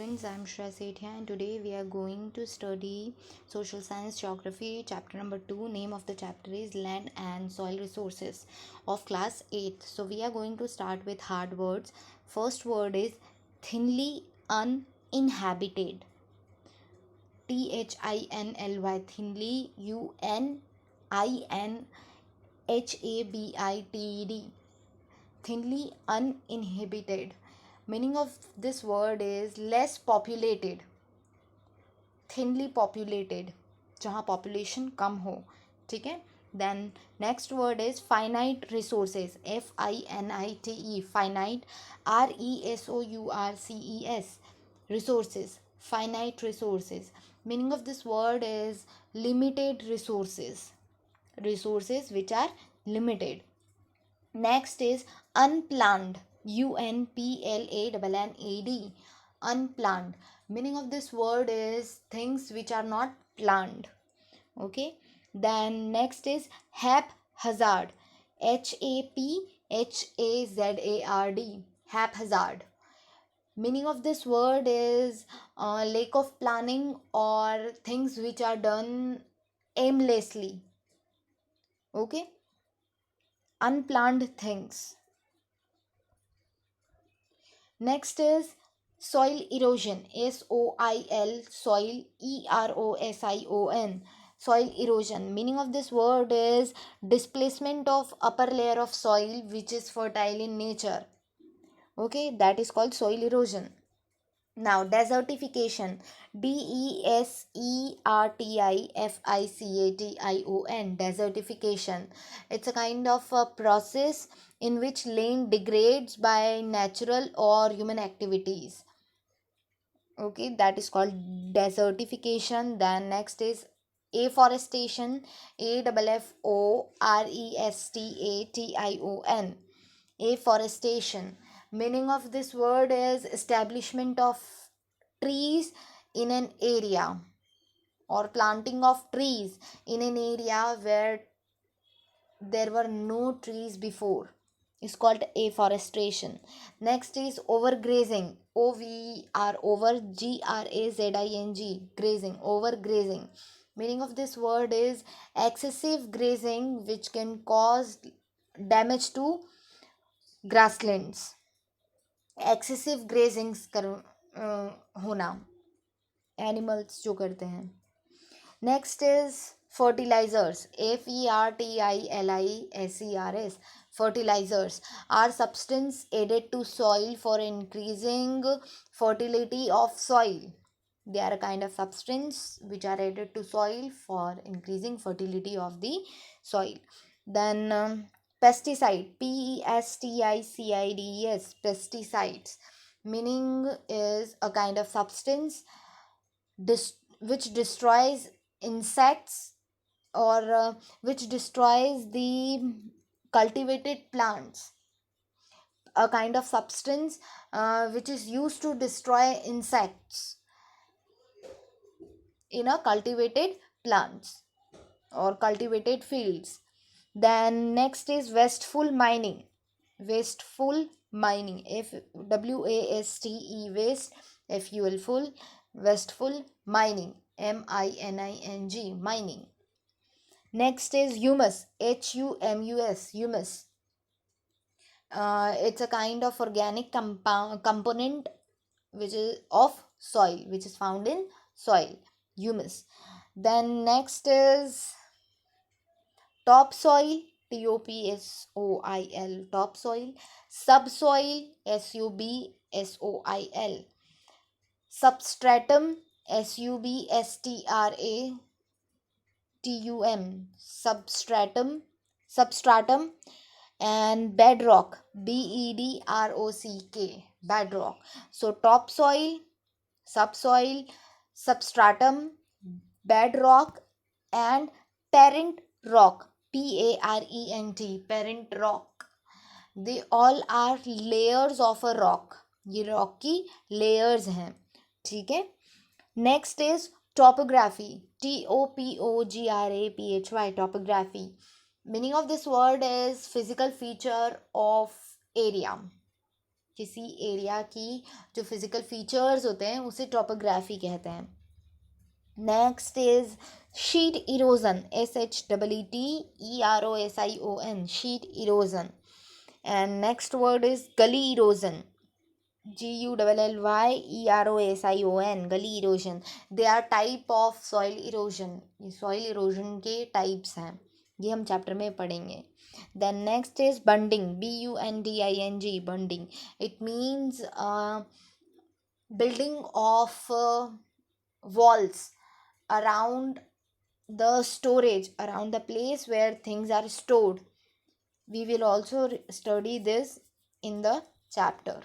students, I am Shreya Sethia and today we are going to study Social Science Geography chapter number 2. Name of the chapter is Land and Soil Resources of class 8th. So we are going to start with hard words. First word is thinly uninhabited. THINLY, thinly, UNINHABITED, thinly uninhabited. Meaning of this word is less populated, thinly populated, जहाँ population कम हो. ठीक है. Then next word is finite resources. FINITE, finite, RESOURCES, resources, finite resources. Meaning of this word is limited resources, resources which are limited. Next is unplanned. UNPLANNAD, unplanned. Meaning of this word is things which are not planned. Okay. Then next is haphazard. HAPHAZARD, haphazard. Meaning of this word is lack of planning or things which are done aimlessly. Okay. Unplanned things. Next is soil erosion. SOIL, soil, EROSION, soil erosion. Meaning of this word is displacement of upper layer of soil which is fertile in nature. Okay, that is called soil erosion. Now desertification. DESERTIFICATION, desertification. It's a kind of a process in which land degrades by natural or human activities. Okay, that is called desertification. Then next is afforestation. AFFORESTATION, afforestation. Meaning of this word is establishment of trees in an area or planting of trees in an area where there were no trees before. It's called afforestation. Next is overgrazing. OVR, over, GRAZING, grazing, overgrazing. Meaning of this word is excessive grazing which can cause damage to grasslands. Excessive grazings कर होना, animals जो करते हैं. Next is fertilizers. FERTILISERS, fertilizers are substance added to soil for increasing fertility of soil. They are a kind of substance which are added to soil for increasing fertility of the soil. Then pesticide. PESTICIDES, pesticides. Meaning is a kind of substance which destroys insects or which destroys the cultivated plants. A kind of substance which is used to destroy insects in a cultivated plants or cultivated fields. Then next is wasteful mining. Wasteful mining. WASTE, waste, FUL, full, wasteful mining, MINING, mining. Next is humus. HUMUS, humus. It's a kind of organic component which is of soil, which is found in soil, humus. Then next is topsoil. TOPSOIL, topsoil. Subsoil. SUBSOIL. Substratum. SUBSTRATUM, substratum. And bedrock. BEDROCK, bedrock. So topsoil, subsoil, substratum, bedrock, and parent rock. PARENT, parent rock. They all are layers of a rock. ये rock की layers हैं. ठीक है. Next is topography. TOPOGRAPHY, topography. Meaning of this word is physical feature of area. किसी area की जो physical features होते हैं उसे टॉपोग्राफी कहते हैं. Next is sheet erosion, SHEETEROSION, sheet erosion. And next word is gully erosion, GULLYEROSION, gully erosion. They are type of soil erosion. ये soil erosion के types हैं, ये हम चैप्टर में पढ़ेंगे. Then next is bunding, BUNDING, bunding. It means building of walls around the storage, around the place where things are stored. We will also study this in the chapter.